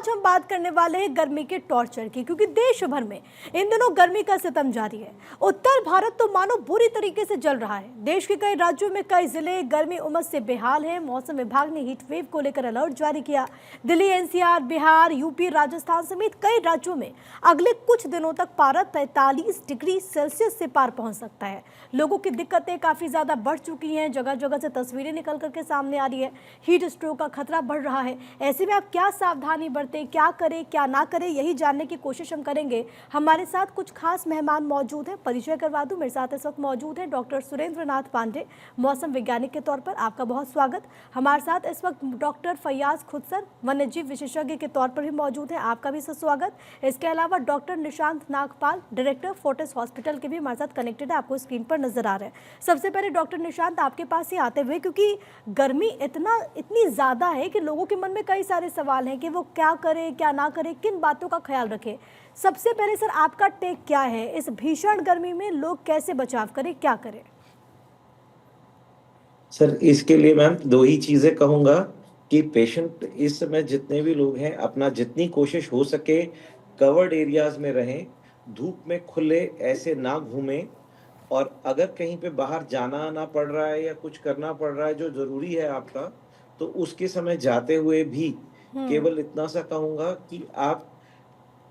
आज हम बात करने वाले हैं गर्मी के टॉर्चर की, क्योंकि देश भर में इन दिनों गर्मी का सितम जारी है। उत्तर भारत तो मानो बुरी तरीके से जल रहा है। देश के कई राज्यों में कई जिले गर्मी उमस से बेहाल हैं। मौसम विभाग ने हीट वेव को लेकर अलर्ट जारी किया। दिल्ली, एनसीआर, बिहार, यूपी, राजस्थान समेत कई राज्यों में अगले कुछ दिनों तक पारा 43 डिग्री सेल्सियस से पार पहुंच सकता है। लोगों की दिक्कतें काफी ज्यादा बढ़ चुकी हैं। जगह जगह से तस्वीरें निकल करके सामने आ रही है। हीट स्ट्रोक का खतरा बढ़ रहा है। ऐसे में आप क्या सावधानी बरतें, क्या करें क्या ना करें, यही जानने की कोशिश हम करेंगे। हमारे साथ कुछ खास मेहमान मौजूद हैं। परिचय करवा दूं, मेरे साथ इस वक्त मौजूद हैं डॉक्टर सुरेंद्र नाथ पांडे, मौसम वैज्ञानिक के तौर पर। आपका बहुत स्वागत। हमारे साथ इस वक्त डॉक्टर फैयाज खुदसर, वन्यजीव विशेषज्ञ के तौर पर भी मौजूद हैं। आपका भी स्वागत। इसके अलावा doctor Nishant Nagpal, director Fortis hospital के भी हमारे साथ कनेक्टेड है, आपको स्क्रीन पर नजर आ रहे हैं। सबसे पहले डॉक्टर निशांत, आपके पास ही आते हुए, क्योंकि गर्मी इतनी ज्यादा है कि लोगों के मन में कई सारे सवाल हैं कि वो क्या करें क्या ना करें, किन बातों का ख्याल रखें। सबसे पहले सर, आपका टेक क्या है? इस भीषण गर्मी में लोग कैसे बचाव करें, क्या करें? सर, इसके लिए मैम दो ही चीजें कहूंगा कि पेशेंट इस समय जितने भी लोग हैं अपना जितनी कोशिश हो सके कवर्ड एरियाज में रहें, धूप में खुले ऐसे ना घूमें। और अगर कहीं पे बाहर जाना आना पड़ रहा है या कुछ करना पड़ रहा है जो जरूरी है आपका, तो उसके समय जाते हुए भी केवल इतना सा कहूंगा कि आप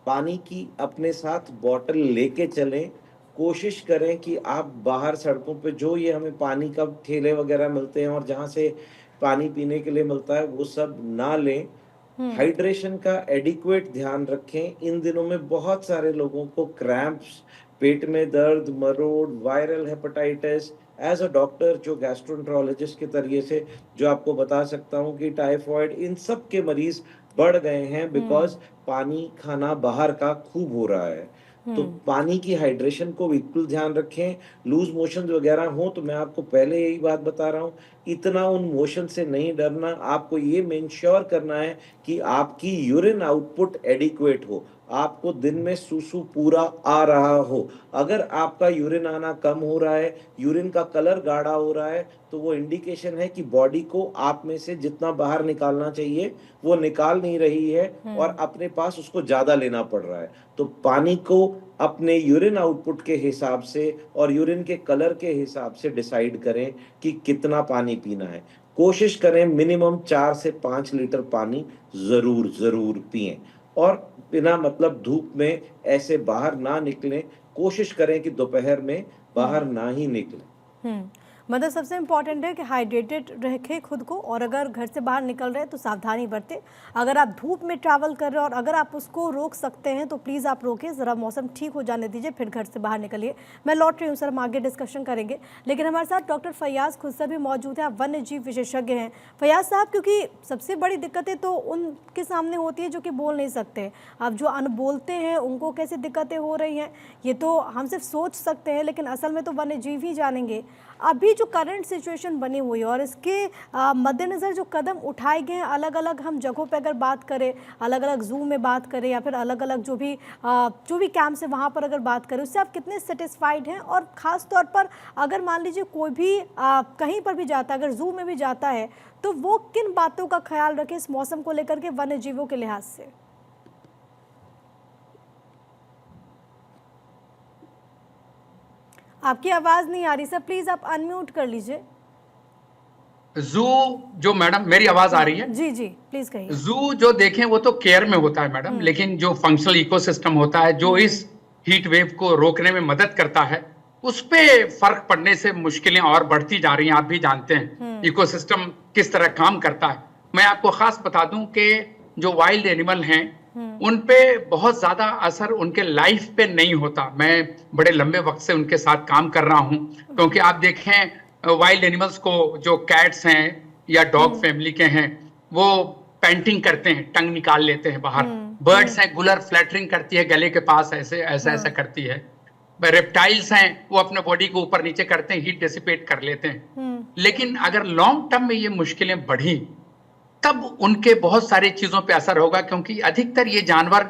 पानी की अपने साथ बॉटल लेके चलें। कोशिश करें कि आप बाहर सड़कों पे जो ये हमें पानी का ठेले वगैरह मिलते हैं और जहाँ से पानी पीने के लिए मिलता है वो सब ना लें। हाइड्रेशन का एडिक्वेट ध्यान रखें। इन दिनों में बहुत सारे लोगों को क्रैम्प्स, पेट में दर्द, मरोड़, viral hepatitis, as a doctor जो गैस्ट्रोएंटरोलॉजिस्ट के तरीके से जो आपको बता सकता हूँ कि टाइफॉइड, इन सब के मरीज बढ़ गए हैं बिकॉज पानी खाना बाहर का खूब हो रहा है। तो पानी की हाइड्रेशन को बिल्कुल ध्यान रखें। लूज मोशन वगैरह हो तो मैं आपको पहले यही बात बता रहा हूँ, इतना उन मोशन से नहीं डरना। आपको ये मेक श्योर करना है कि आपकी यूरिन आउटपुट एडिक्वेट हो, आपको दिन में सुसु पूरा आ रहा हो। अगर आपका यूरिन आना कम हो रहा है, यूरिन का कलर गाढ़ा हो रहा है, तो वो इंडिकेशन है कि बॉडी को आप में से जितना बाहर निकालना चाहिए वो निकाल नहीं रही है और अपने पास उसको ज्यादा लेना पड़ रहा है। तो पानी को अपने यूरिन आउटपुट के हिसाब से और यूरिन के कलर के हिसाब से डिसाइड करें कि कितना पानी पीना है। कोशिश करें मिनिमम 4 से 5 लीटर पानी जरूर जरूर पिएं और बिना मतलब धूप में ऐसे बाहर ना निकलें। कोशिश करें कि दोपहर में बाहर ना ही निकलें। मतलब सबसे इम्पॉर्टेंट है कि हाइड्रेटेड रखें खुद को, और अगर घर से बाहर निकल रहे हैं तो सावधानी बरतें। अगर आप धूप में ट्रैवल कर रहे हैं और अगर आप उसको रोक सकते हैं तो प्लीज़ आप रोकें, ज़रा मौसम ठीक हो जाने दीजिए, फिर घर से बाहर निकलिए। मैं लौट रही हूँ सर, हम आगे डिस्कशन करेंगे, लेकिन हमारे साथ डॉक्टर फैयाज खुदसर भी मौजूद हैं। आप वन्य जीव विशेषज्ञ हैं फैयाज साहब, क्योंकि सबसे बड़ी दिक्कतें तो उनके सामने होती है जो कि बोल नहीं सकते। अब जो अनबोलते हैं उनको कैसे दिक्कतें हो रही हैं ये तो हम सिर्फ सोच सकते हैं, लेकिन असल में तो वन्य जीव ही जानेंगे। अभी जो करंट सिचुएशन बनी हुई है और इसके मद्देनज़र जो कदम उठाए गए हैं, अलग अलग हम जगहों पे अगर बात करें, अलग अलग जू में बात करें या फिर अलग अलग जो भी कैंप्स है वहाँ पर अगर बात करें, उससे आप कितने सेटिस्फाइड हैं? और ख़ास तौर पर अगर मान लीजिए कोई भी कहीं पर भी जाता है, अगर जू में भी जाता है, तो वो किन बातों का ख्याल रखे इस मौसम को लेकर के वन्य जीवों के लिहाज से? आपकी आवाज नहीं आ रही सर, प्लीज आप अनम्यूट कर लीजिए। जू जो मैडम, मेरी आवाज आ रही है? जी जी प्लीज कहिए। जू जो देखें वो तो केयर में होता है मैडम, लेकिन जो फंक्शनल इकोसिस्टम होता है जो इस हीट वेव को रोकने में मदद करता है, उस पे फर्क पड़ने से मुश्किलें और बढ़ती जा रही हैं। आप भी जानते हैं इकोसिस्टम किस तरह काम करता है। मैं आपको खास बता दूं कि जो वाइल्ड एनिमल हैं उन पे बहुत ज्यादा असर उनके लाइफ पे नहीं होता। मैं बड़े लंबे वक्त से उनके साथ काम कर रहा हूं, क्योंकि आप देखें वाइल्ड एनिमल्स को, जो कैट्स हैं या डॉग फैमिली के हैं, वो पेंटिंग करते हैं, टंग निकाल लेते हैं बाहर। बर्ड्स हैं, गुलर फ्लैटरिंग करती है गले के पास, ऐसे ऐसा ऐसा करती है। रेप्टाइल्स हैं, वो अपने बॉडी को ऊपर नीचे करते हैं, हीट डिसिपेट कर लेते हैं। लेकिन अगर लॉन्ग टर्म में ये मुश्किलें बढ़ी तब उनके बहुत सारी चीजों पे असर होगा, क्योंकि अधिकतर ये जानवर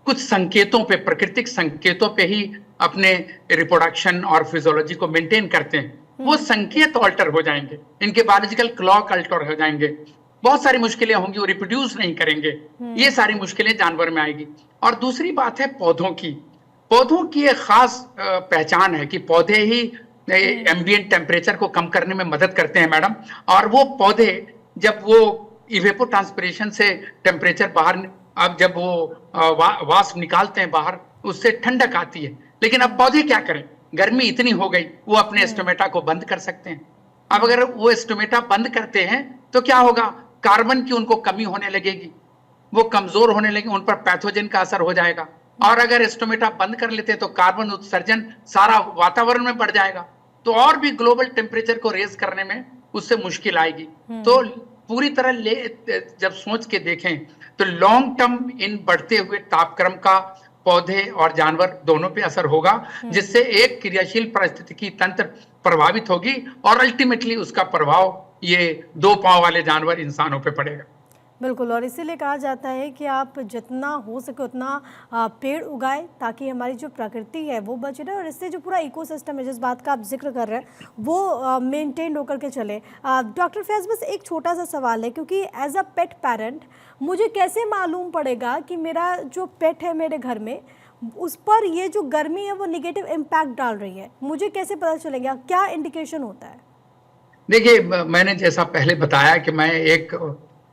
कुछ संकेतों पे, प्राकृतिक संकेतों पे ही अपने रिप्रोडक्शन और फिजियोलॉजी को मेंटेन करते हैं। वो संकेत ऑल्टर हो जाएंगे, इनके बायोलॉजिकल क्लॉक अल्टर हो जाएंगे, बहुत सारी मुश्किलें होंगी, वो रिप्रोड्यूस नहीं करेंगे, ये सारी मुश्किलें जानवर में आएगी। और दूसरी बात है पौधों की। पौधों की एक खास पहचान है कि पौधे ही एम्बिएंट टेम्परेचर को कम करने में मदद करते हैं मैडम। और वो पौधे जब वो इवेपोट्रांसपिरेशन से टेम्परेचर बाहर, अब जब वो वाष्प निकालते हैं बाहर, उससे ठंडक आती है। लेकिन अब पौधे क्या करें, गर्मी इतनी हो गई, वो अपने स्टोमेटा को बंद कर सकते हैं। अब अगर वो स्टोमेटा बंद करते हैं तो क्या होगा, कार्बन की उनको कमी होने लगेगी, वो कमजोर होने लगेंगे, उन पर पैथोजन का असर हो जाएगा। और अगर स्टोमेटा बंद कर लेते हैं तो कार्बन उत्सर्जन सारा वातावरण में बढ़ जाएगा, तो और भी ग्लोबल टेम्परेचर को रेज करने में उससे मुश्किल आएगी। तो पूरी तरह जब सोच के देखें तो लॉन्ग टर्म इन बढ़ते हुए तापक्रम का पौधे और जानवर दोनों पे असर होगा, जिससे एक क्रियाशील पारिस्थितिकी तंत्र प्रभावित होगी और अल्टीमेटली उसका प्रभाव ये दो पांव वाले जानवर इंसानों पे पड़ेगा। बिल्कुल, और इसीलिए कहा जाता है कि आप जितना हो सके उतना पेड़ उगाएं ताकि हमारी जो प्रकृति है वो बच रहे और इससे जो पूरा इकोसिस्टम है जिस बात का आप जिक्र कर रहे हैं वो मेंटेन होकर के चले। डॉक्टर फैज़, बस एक छोटा सा सवाल है, क्योंकि एज अ पेट पेरेंट मुझे कैसे मालूम पड़ेगा कि मेरा जो पेट है मेरे घर में उस पर ये जो गर्मी है वो निगेटिव इम्पैक्ट डाल रही है, मुझे कैसे पता चलेगा, क्या इंडिकेशन होता है? देखिए, मैंने जैसा पहले बताया कि मैं एक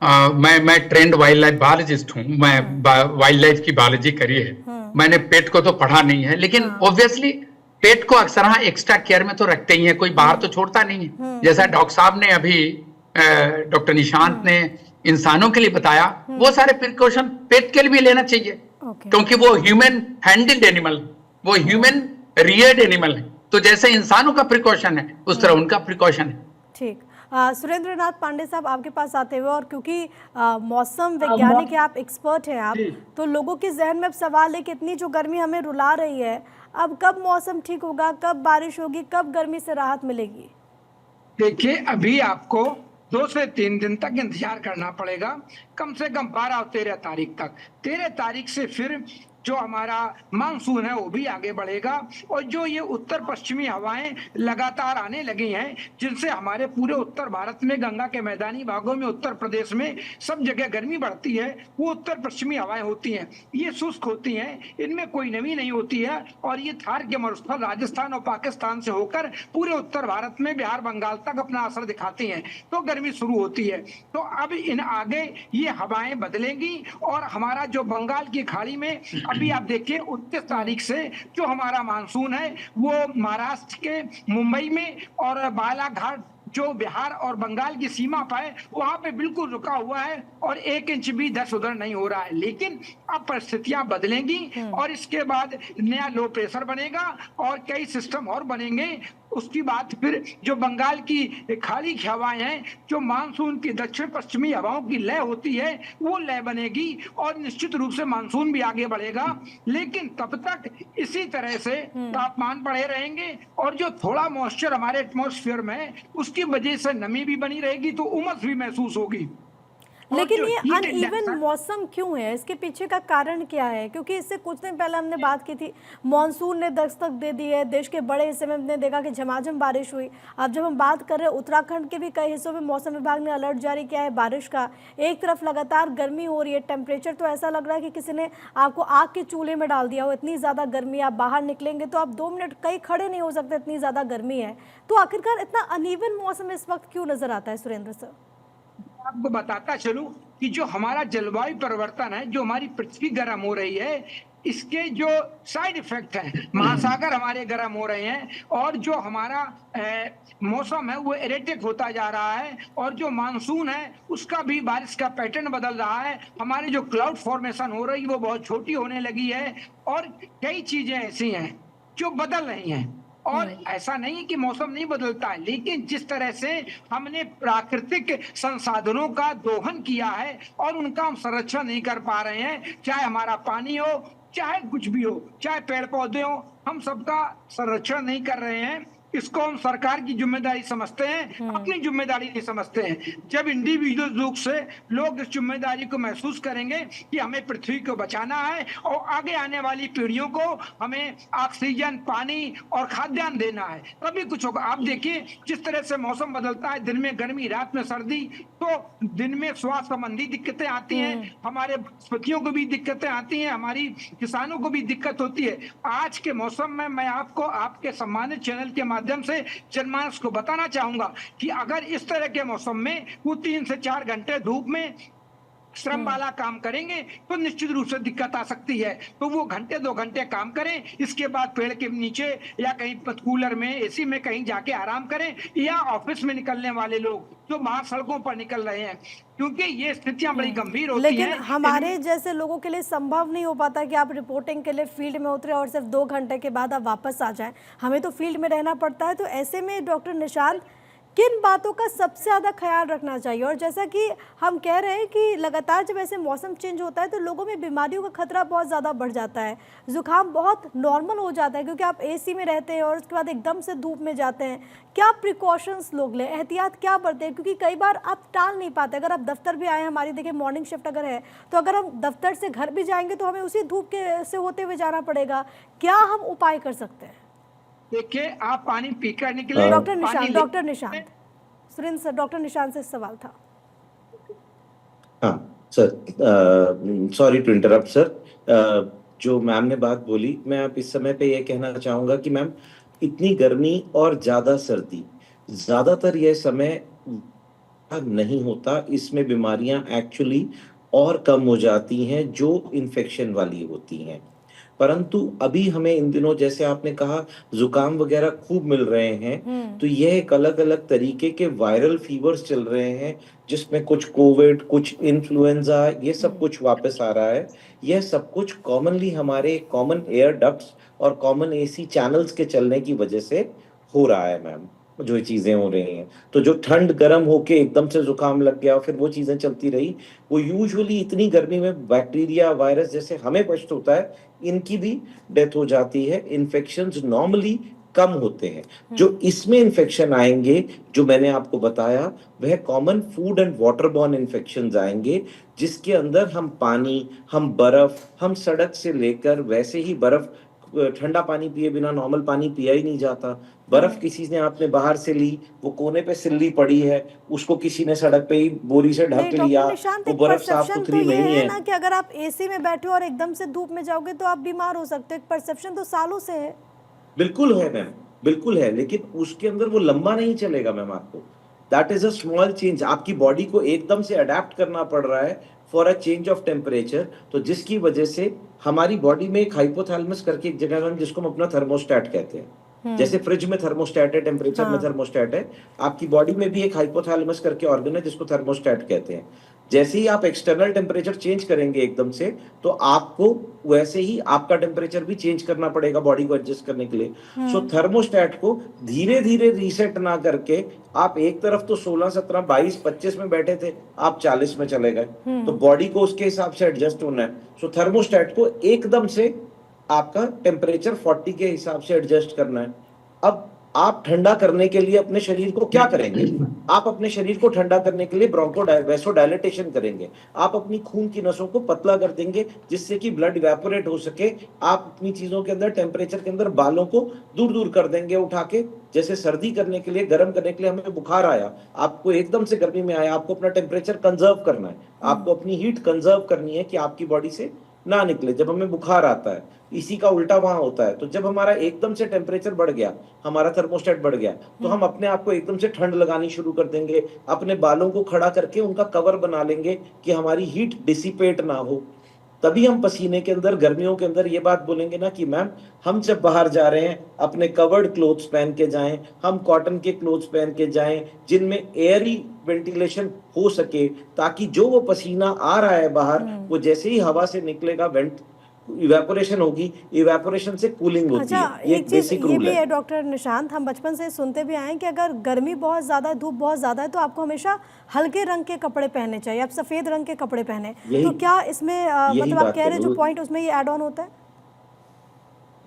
मैं ट्रेंड वाइल्ड लाइफ बायोलॉजिस्ट हूँ। मैं वाइल्ड लाइफ की बायोलॉजी करी है। मैंने पेट को तो पढ़ा नहीं है, लेकिन ऑब्वियसली पेट को अक्सर हाँ एक्स्ट्रा केयर में तो रखते ही है, कोई बाहर तो छोड़ता नहीं है। जैसा डॉक्टर साहब ने अभी डॉक्टर निशांत ने इंसानों के लिए बताया, वो सारे प्रिकॉशन पेट के लिए भी लेना चाहिए, क्योंकि वो ह्यूमन हैंडल्ड एनिमल, वो ह्यूमन रियर्ड एनिमल है। तो जैसे इंसानों का प्रिकॉशन है उस तरह उनका प्रिकॉशन है। ठीक, सुरेंद्र नाथ पांडे साहब आपके पास आते हुए, और क्योंकि मौसम वैज्ञानिक है आप, एक्सपर्ट हैं आप, तो लोगों के जहन में अब सवाल है कि इतनी जो गर्मी हमें रुला रही है, अब कब मौसम ठीक होगा, कब बारिश होगी, कब गर्मी से राहत मिलेगी? देखिए, अभी आपको 2 से 3 दिन तक इंतजार करना पड़ेगा, कम से कम 12 और 13 तारीख तक। 13 तारीख से फिर जो हमारा मानसून है वो भी आगे बढ़ेगा, और जो ये उत्तर पश्चिमी हवाएं लगातार आने लगी हैं, जिनसे हमारे पूरे उत्तर भारत में, गंगा के मैदानी भागों में, उत्तर प्रदेश में सब जगह गर्मी बढ़ती है, वो उत्तर पश्चिमी हवाएं होती हैं। ये शुष्क होती हैं, इनमें कोई नमी नहीं होती है, और ये थार के मरुस्थल राजस्थान और पाकिस्तान से होकर पूरे उत्तर भारत में बिहार बंगाल तक अपना असर दिखाती हैं, तो गर्मी शुरू होती है। तो अब इन आगे ये हवाएं बदलेंगी, और हमारा जो बंगाल की खाड़ी में अभी आप देखिए 29 तारीख से जो हमारा मानसून है वो महाराष्ट्र के मुंबई में और बालाघाट जो बिहार और बंगाल की सीमा पर है वहां पे बिल्कुल रुका हुआ है, और 1 इंच भी इधर उधर नहीं हो रहा है। लेकिन अब परिस्थितियां बदलेंगी और इसके बाद नया लो प्रेशर बनेगा और कई सिस्टम और बनेंगे। उसकी बात फिर जो बंगाल की खाड़ी की हवाएं हैं, जो मानसून की दक्षिण पश्चिमी हवाओं की लय होती है, वो लय बनेगी और निश्चित रूप से मानसून भी आगे बढ़ेगा। लेकिन तब तक इसी तरह से तापमान बढ़े रहेंगे, और जो थोड़ा मॉइस्चर हमारे एटमॉस्फेयर में है उसकी वजह से नमी भी बनी रहेगी, तो उमस भी महसूस होगी। लेकिन ये अनइवन मौसम क्यों है, इसके पीछे का कारण क्या है? क्योंकि इससे कुछ दिन पहले हमने बात की थी, मानसून ने दस्तक दे दी है, देश के बड़े हिस्से में हमने देखा कि झमाझम बारिश हुई। अब जब हम बात कर रहे हैं उत्तराखंड के भी कई हिस्सों में मौसम विभाग ने अलर्ट जारी किया है बारिश का। एक तरफ लगातार गर्मी हो रही है, टेम्परेचर तो ऐसा लग रहा है कि किसी ने आपको आग के चूल्हे में डाल दिया हो, इतनी ज़्यादा गर्मी। आप बाहर निकलेंगे तो आप 2 मिनट कहीं खड़े नहीं हो सकते, इतनी ज़्यादा गर्मी है। तो आखिरकार इतना अनइवन मौसम इस वक्त क्यों नजर आता है सुरेंद्र सर? आपको बताता चलूं कि जो हमारा जलवायु परिवर्तन है, जो हमारी पृथ्वी गर्म हो रही है, इसके जो साइड इफेक्ट हैं, महासागर हमारे गर्म हो रहे हैं, और जो हमारा मौसम है वो एरेटिक होता जा रहा है, और जो मानसून है उसका भी बारिश का पैटर्न बदल रहा है। हमारी जो क्लाउड फॉर्मेशन हो रही है वो बहुत छोटी होने लगी है, और कई चीजें ऐसी हैं जो बदल रही हैं। और ऐसा नहीं है कि मौसम नहीं बदलता है, लेकिन जिस तरह से हमने प्राकृतिक संसाधनों का दोहन किया है और उनका हम संरक्षण नहीं कर पा रहे हैं, चाहे हमारा पानी हो, चाहे कुछ भी हो, चाहे पेड़ पौधे हो, हम सबका संरक्षण नहीं कर रहे हैं। इसको हम सरकार की जिम्मेदारी समझते हैं, अपनी जिम्मेदारी नहीं समझते हैं। जब इंडिविजुअल रूप से लोग इस जिम्मेदारी को महसूस करेंगे कि हमें पृथ्वी को बचाना है और आगे आने वाली पीढ़ियों को हमें ऑक्सीजन, पानी और खाद्यान्न देना है, तभी कुछ होगा। आप देखिए जिस तरह से मौसम बदलता है, दिन में गर्मी, रात में सर्दी, तो दिन में स्वास्थ्य संबंधी दिक्कतें आती हैं, हमारे वनस्पतियों को भी दिक्कतें आती हैं, हमारी किसानों को भी दिक्कत होती है। आज के मौसम में मैं आपको आपके सम्मानित चैनल के माध्यम से जनमानस को बताना चाहूंगा कि अगर इस तरह के मौसम में वो 3 से 4 घंटे धूप में श्रम वाला काम करेंगे तो निश्चित रूप से दिक्कत आ सकती है। तो वो घंटे 2 घंटे काम करें, इसके बाद पेड़ के नीचे या कहीं कूलर में, एसी में कहीं जाके आराम करें, या ऑफिस में निकलने वाले लोग जो बाहर सड़कों पर निकल रहे हैं, क्योंकि ये स्थितियां बड़ी गंभीर होती लेकिन हैं। हमारे जैसे लोगों के लिए संभव नहीं हो पाता कि आप रिपोर्टिंग के लिए फील्ड में उतरे और सिर्फ 2 घंटे के बाद आप वापस आ जाएं। हमें तो फील्ड में रहना पड़ता है। तो ऐसे में डॉक्टर निशांत, किन बातों का सबसे ज़्यादा ख्याल रखना चाहिए? और जैसा कि हम कह रहे हैं कि लगातार जब ऐसे मौसम चेंज होता है तो लोगों में बीमारियों का खतरा बहुत ज़्यादा बढ़ जाता है, जुकाम बहुत नॉर्मल हो जाता है, क्योंकि आप एसी में रहते हैं और उसके बाद एकदम से धूप में जाते हैं। क्या प्रिकॉशंस लोग लें, एहतियात क्या बरतें? क्योंकि कई बार आप टाल नहीं पाते। अगर आप दफ्तर भी आए, हमारी देखिए मॉर्निंग शिफ्ट अगर है, तो अगर हम दफ्तर से घर भी जाएंगे तो हमें उसी धूप के से होते हुए जाना पड़ेगा। क्या हम उपाय कर सकते हैं? देखिए, आप पानी पीकर निकले। Doctor Nishant Surendra sir, doctor Nishant से सवाल था। हाँ sir, sorry to interrupt sir. जो मैम ने बात बोली, मैं अब इस समय पे ये कहना चाहूंगा कि मैम, इतनी गर्मी और ज्यादा सर्दी, ज्यादातर यह समय नहीं होता। इसमें बीमारियां एक्चुअली और कम हो जाती हैं जो इन्फेक्शन वाली होती हैं। परंतु अभी हमें इन दिनों, जैसे आपने कहा, जुकाम वगैरह खूब मिल रहे हैं, तो यह एक अलग अलग तरीके के वायरल फीवर्स चल रहे हैं, जिसमें कुछ कोविड, कुछ इन्फ्लुएंजा, ये सब कुछ वापस आ रहा है। यह सब कुछ कॉमनली हमारे कॉमन एयर डक्ट्स और कॉमन एसी चैनल्स के चलने की वजह से हो रहा है मैम, जो चीजें हो रही हैं। तो जो ठंड गर्म होके एकदम से जुकाम लग गया, फिर वो चीजें चलती रही, वो यूजुअली इतनी गर्मी में बैक्टीरिया, वायरस जैसे हमें कष्ट होता है, इनकी भी डेथ हो जाती है। इन्फेक्शंस नॉर्मली कम होते हैं। जो इसमें इन्फेक्शन आएंगे, जो मैंने आपको बताया, वह common food and waterborne infections आएंगे, जिसके अंदर हम पानी, हम बर्फ, हम सड़क से लेकर वैसे ही बर्फ, ठंडा पानी पिए बिना नॉर्मल पानी पिया ही नहीं जाता। बर्फ किसी ने आपने बाहर से ली, वो कोने पे सिल्ली पड़ी है, उसको किसी ने सड़क पे ही बोरी से ढक लिया, वो बर्फ साफ सुथरी नहीं है ना कि अगर आप एसी में बैठे हो और एकदम से धूप में जाओगे तो आप बीमार हो सकते हो। एक परसेप्शन तो सालों से है। बिल्कुल है मैम, बिल्कुल है, लेकिन उसके अंदर वो लंबा नहीं चलेगा मैम। आपको that is a small change. आपकी बॉडी को एकदम से अडेप्ट करना पड़ रहा है for a change of temperature, तो जिसकी वजह से हमारी बॉडी में एक हाइपोथैलेमस करके एक जगह है, जिसको हम अपना थर्मोस्टेट कहते हैं। जैसे फ्रिज में थर्मोस्टेट है, टेम्परेचर में थर्मोस्टेट है, आपकी बॉडी में भी एक हाइपोथैलेमस करके ऑर्गन है, जिसको थर्मोस्टेट कहते हैं। जैसे ही आप एक्सटर्नल टेम्परेचर चेंज करेंगे एकदम से, तो आपको वैसे ही आपका टेम्परेचर भी चेंज करना पड़ेगा बॉडी को एडजस्ट करने के लिए। सो थर्मोस्टेट को धीरे धीरे रीसेट ना करके, आप एक तरफ तो 16, 17, 22, 25 में बैठे थे, आप 40 में चले गए, तो बॉडी को उसके हिसाब से एडजस्ट होना है। सो थर्मोस्टेट को एकदम से आपका टेम्परेचर 40 के हिसाब से एडजस्ट करना है। अब आप ठंडा करने के लिए अपने शरीर को क्या करेंगे? आप अपने शरीर को ठंडा करने के लिए वैसोडायलेटेशन करेंगे। आप अपनी खून की नसों को पतला कर देंगे, जिससे कि ब्लड इवेपोरेट हो सके। आप अपनी चीजों के अंदर, टेम्परेचर के अंदर बालों को दूर दूर कर देंगे उठा के। जैसे सर्दी करने के लिए, गर्म करने के लिए हमें बुखार आया, आपको एकदम से गर्मी में आया, आपको अपना टेम्परेचर कंजर्व करना है, आपको अपनी हीट कंजर्व करनी है कि आपकी बॉडी से ना निकले जब हमें बुखार आता है। इसी का उल्टा वहां होता है। तो जब हमारा एकदम से टेम्परेचर बढ़ गया, हमारा थर्मोस्टेट बढ़ गया, तो हम अपने आप को एकदम से ठंड लगानी शुरू कर देंगे। अपने बालों को खड़ा करके उनका कवर बना लेंगे कि हमारी हीट डिसिपेट ना हो। तभी हम पसीने के अंदर, गर्मियों के अंदर ये बात बोलेंगे ना कि मैम, हम जब बाहर जा रहे हैं अपने कवर्ड क्लोथ्स पहन के जाएं, हम कॉटन के क्लोथ्स पहन के जाएं, जिनमें एयरी वेंटिलेशन हो सके, ताकि जो वो पसीना आ रहा है बाहर, वो जैसे ही हवा से निकलेगा, इवेपोरेशन होगी, इवेपोरेशन से कूलिंग होती है। ये एक चीज बेसिक ये रूल भी है। है डॉक्टर निशांत, हम बचपन से सुनते भी आए हैं कि अगर गर्मी बहुत ज्यादा है, धूप बहुत ज्यादा है, तो आपको हमेशा हल्के रंग के कपड़े पहनने चाहिए, आप सफेद रंग के कपड़े पहने। तो क्या इसमें मतलब आप कह रहे हैं जो पॉइंट, उसमें ये ऐड ऑन होता है?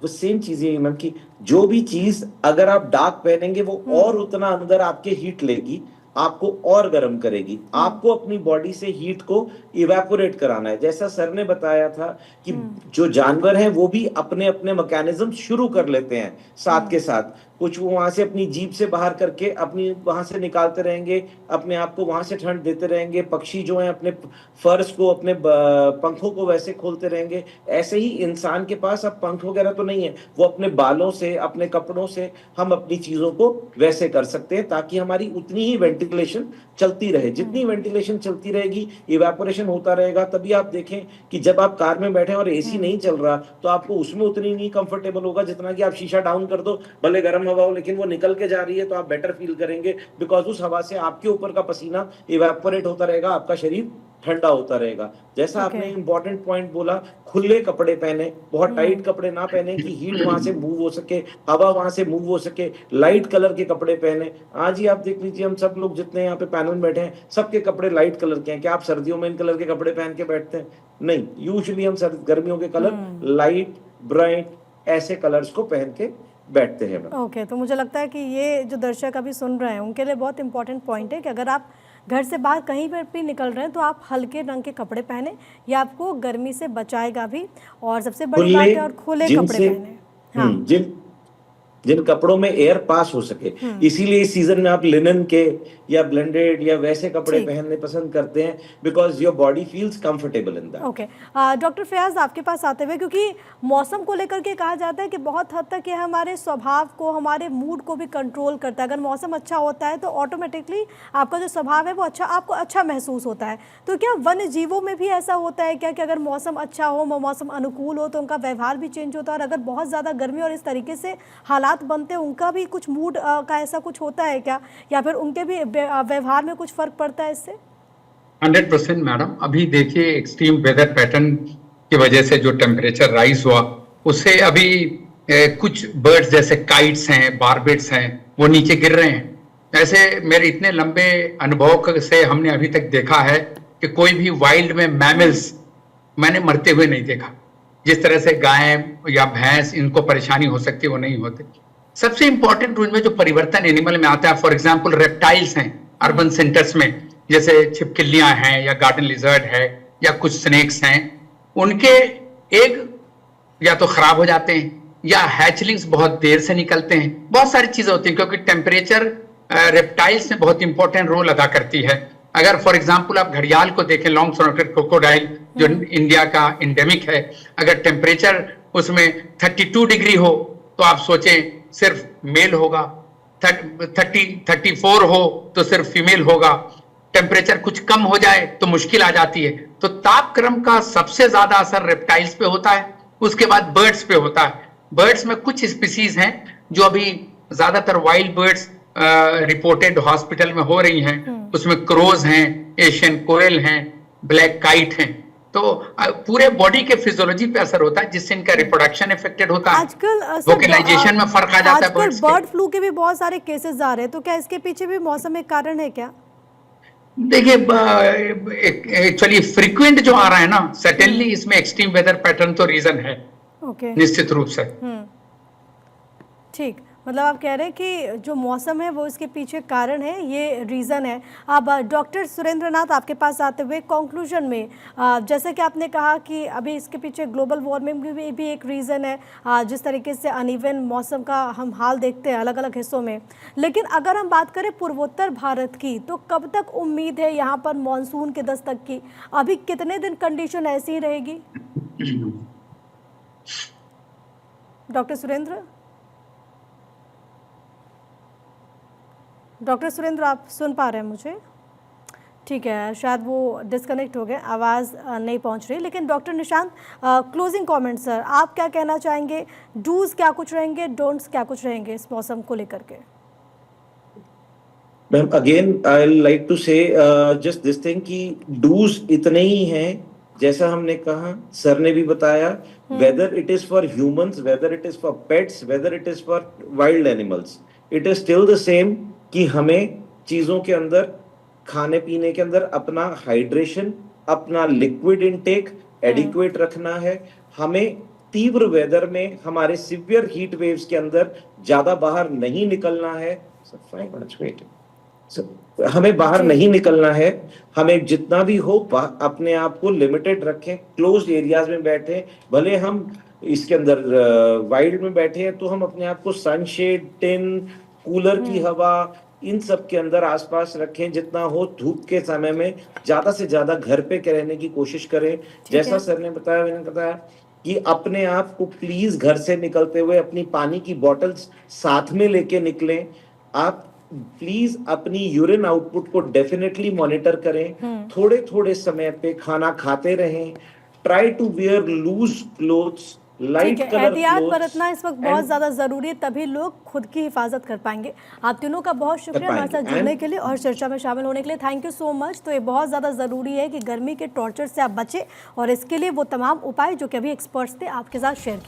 वो सेम चीजें मैम की जो भी चीज अगर आप डार्क पहनेंगे वो और उतना अंदर आपके हीट लेगी, आपको और गर्म करेगी। आपको अपनी बॉडी से हीट को इवेपोरेट कराना है। जैसा सर ने बताया था कि जो जानवर हैं वो भी अपने अपने मैकेनिज्म शुरू कर लेते हैं साथ के साथ। कुछ वो वहां से अपनी जीभ से बाहर करके अपनी वहां से निकालते रहेंगे, अपने आप को वहां से ठंड देते रहेंगे। पक्षी जो है अपने फर्श को, अपने पंखों को वैसे खोलते रहेंगे। ऐसे ही इंसान के पास अब पंख वगैरह तो नहीं है, वो अपने बालों से, अपने कपड़ों से हम अपनी चीजों को वैसे कर सकते हैं ताकि हमारी उतनी ही वेंटिलेशन चलती रहे। जितनी वेंटिलेशन चलती रहेगी, इवेपोरेशन होता रहेगा। तभी आप देखें कि जब आप कार में बैठे और एसी नहीं चल रहा तो आपको उसमें उतनी नहीं कंफर्टेबल होगा जितना कि आप शीशा डाउन कर दो, भले गर्म हवा हो लेकिन वो निकल के जा रही है तो आप बेटर फील करेंगे, बिकॉज उस हवा से आपके ऊपर का पसीना इवेपोरेट होता रहेगा, आपका शरीर ठंडा होता रहेगा। जैसा आपने इंपॉर्टेंट पॉइंट बोला, खुले कपड़े पहने, बहुत टाइट कपड़े ना पहने कि हीट वहां से मूव हो सके, हवा वहां से मूव हो सके। लाइट कलर के कपड़े पहने। आज ही आप देख लीजिए, हम सब लोग जितने यहाँ पे पैनल में बैठे हैं सबके कपड़े लाइट कलर के हैं। क्या आप सर्दियों में इन कलर के कपड़े पहन के बैठते हैं? नहीं, यूजुअली हम गर्मियों के कलर लाइट, ब्राइट ऐसे कलर्स को पहन के बैठते हैं। ओके, तो मुझे लगता है कि ये जो दर्शक अभी सुन रहे हैं उनके लिए बहुत इंपॉर्टेंट पॉइंट है कि अगर आप घर से बाहर कहीं पर भी निकल रहे हैं तो आप हल्के रंग के कपड़े पहने, ये आपको गर्मी से बचाएगा भी। और सबसे बड़ी बात है, और खुले कपड़े पहने। हाँ, जिन कपड़ों में एयर पास हो सके। इसीलिए इस सीजन में आप लिनन के या ब्लेंडेड या वैसे कपड़े पहनने पसंद करते हैं, because your body feels comfortable in that. Okay, doctor Fayaz आपके पास आते हुए, क्योंकि मौसम को लेकर के कहा जाता है कि बहुत हद तक ये हमारे स्वभाव को, हमारे मूड को भी कंट्रोल करता है। अगर मौसम अच्छा होता है तो ऑटोमेटिकली आपका जो स्वभाव है वो अच्छा, आपको अच्छा महसूस होता है। तो क्या वन्य जीवों में भी ऐसा होता है क्या कि अगर मौसम अच्छा हो, मौसम अनुकूल हो तो उनका व्यवहार भी चेंज होता है, और अगर बहुत ज़्यादा गर्मी और इस तरीके से हालात बनते हैं उनका भी कुछ मूड का ऐसा कुछ होता है क्या, या फिर उनके भी व्यवहार में कुछ फर्क पड़ता है इससे? 100% मैडम। अभी देखिए, एक्सट्रीम वेदर पैटर्न की वजह से जो टेम्परेचर राइज हुआ उससे अभी कुछ बर्ड्स जैसे काइट्स हैं, बारबेट्स हैं, वो नीचे गिर रहे हैं। ऐसे मेरे इतने लंबे अनुभव से हमने अभी तक देखा है कि कोई भी वाइल्ड में मैमल्स मैंने मरते हुए नहीं देखा। जिस तरह से गाय या भैंस इनको परेशानी हो सकती है वो नहीं होती। सबसे इंपॉर्टेंट उनमें जो परिवर्तन एनिमल में आता है, फॉर एग्जाम्पल रेप्टाइल्स हैं अर्बन सेंटर्स में, जैसे छिपकलियां हैं या गार्डन लिजर्ड है या कुछ स्नेक्स हैं, उनके एग या तो खराब हो जाते हैं या हैचलिंग्स बहुत देर से निकलते हैं। बहुत सारी चीजें होती हैं क्योंकि टेम्परेचर रेप्टाइल्स में बहुत इंपॉर्टेंट रोल अदा करती है। अगर फॉर एग्जाम्पल आप घड़ियाल को देखें, लॉन्ग स्नोटेड क्रोकोडाइल जो इंडिया का इंडेमिक है, अगर टेम्परेचर उसमें 32 डिग्री हो तो आप सोचें सिर्फ मेल होगा, 34 हो तो सिर्फ फीमेल होगा। टेम्परेचर कुछ कम हो जाए तो मुश्किल आ जाती है। तो तापक्रम का सबसे ज्यादा असर रेप्टाइल्स पे होता है, उसके बाद बर्ड्स पे होता है। बर्ड्स में कुछ स्पीसीज हैं जो अभी ज्यादातर वाइल्ड बर्ड्स रिपोर्टेड हॉस्पिटल में हो रही हैं, उसमें क्रोज हैं, एशियन कोयल हैं, ब्लैक काइट हैं। तो पूरे बॉडी के फिजियोलॉजी पे असर होता है जिससे इनका रिप्रोडक्शन इफेक्टेड होता है, आजकल वोकलाइजेशन में फर्क आ जाता है। आजकल बर्ड फ्लू के भी बहुत सारे केसेस आ रहे हैं, तो क्या इसके पीछे भी मौसम एक कारण है क्या? देखिए, एक्चुअली फ्रीक्वेंट जो आ रहा है ना, सर्टेनली इसमें एक्सट्रीम वेदर पैटर्न तो रीजन है। ओके, निश्चित रूप से। ठीक, मतलब आप कह रहे हैं कि जो मौसम है वो इसके पीछे कारण है, ये रीज़न है। अब डॉक्टर सुरेंद्र नाथ आपके पास आते हुए कंक्लूजन में, जैसे कि आपने कहा कि अभी इसके पीछे ग्लोबल वार्मिंग भी एक रीज़न है, जिस तरीके से अनइवन मौसम का हम हाल देखते हैं अलग अलग हिस्सों में। लेकिन अगर हम बात करें पूर्वोत्तर भारत की, तो कब तक उम्मीद है यहाँ पर मानसून के दस्तक की? अभी कितने दिन कंडीशन ऐसी ही रहेगी डॉक्टर सुरेंद्र? डॉक्टर सुरेंद्र, आप सुन पा रहे हैं मुझे? ठीक है, शायद वो डिस्कनेक्ट हो गए, आवाज़ नहीं पहुंच रही। लेकिन doctor Nishant, closing comment sir, आप क्या कहना चाहेंगे? डूज क्या कुछ रहेंगे, डोंट्स क्या कुछ रहेंगे इस मौसम को लेकर के? Ma'am again I like to say just this thing कि डूज इतने ही हैं जैसा हमने कहा, सर ने भी बताया, whether it is for humans, whether it is for pets, whether it is for wild animals, it is still the same कि हमें चीजों के अंदर, खाने पीने के अंदर अपना हाइड्रेशन, अपना लिक्विड इनटेक एडिक्वेट रखना है। हमें तीव्र वेदर में, हमारे सिवियर हीट वेव्स के अंदर ज्यादा बाहर नहीं निकलना है। हमें बाहर नहीं निकलना है। हमें जितना भी हो अपने आप को लिमिटेड रखें, क्लोज्ड एरियाज में बैठे। भले हम इसके अंदर वाइल्ड में बैठे हैं तो हम अपने आप को सनशेड, टिन, कूलर की हवा, इन सब के अंदर आसपास रखें। जितना हो धूप के समय में ज्यादा से ज्यादा घर पे रहने की कोशिश करें। जैसा सर ने बताया, मैंने बताया कि अपने आप को प्लीज घर से निकलते हुए अपनी पानी की बॉटल्स साथ में लेके निकलें। आप प्लीज अपनी यूरिन आउटपुट को डेफिनेटली मॉनिटर करें। थोड़े थोड़े समय पे खाना खाते रहें। Try to wear loose clothes, light colour एहतियात क्लोथ्स। बरतना इस वक्त बहुत ज्यादा जरूरी है, तभी लोग खुद की हिफाजत कर पाएंगे। आप तीनों का बहुत शुक्रिया हमारे साथ जुड़ने के लिए और चर्चा में शामिल होने के लिए। Thank you so much. तो ये बहुत ज्यादा जरूरी है कि गर्मी के टॉर्चर से आप बचें और इसके लिए वो तमाम उपाय जो कि अभी एक्सपर्ट्स ने आपके साथ शेयर किया।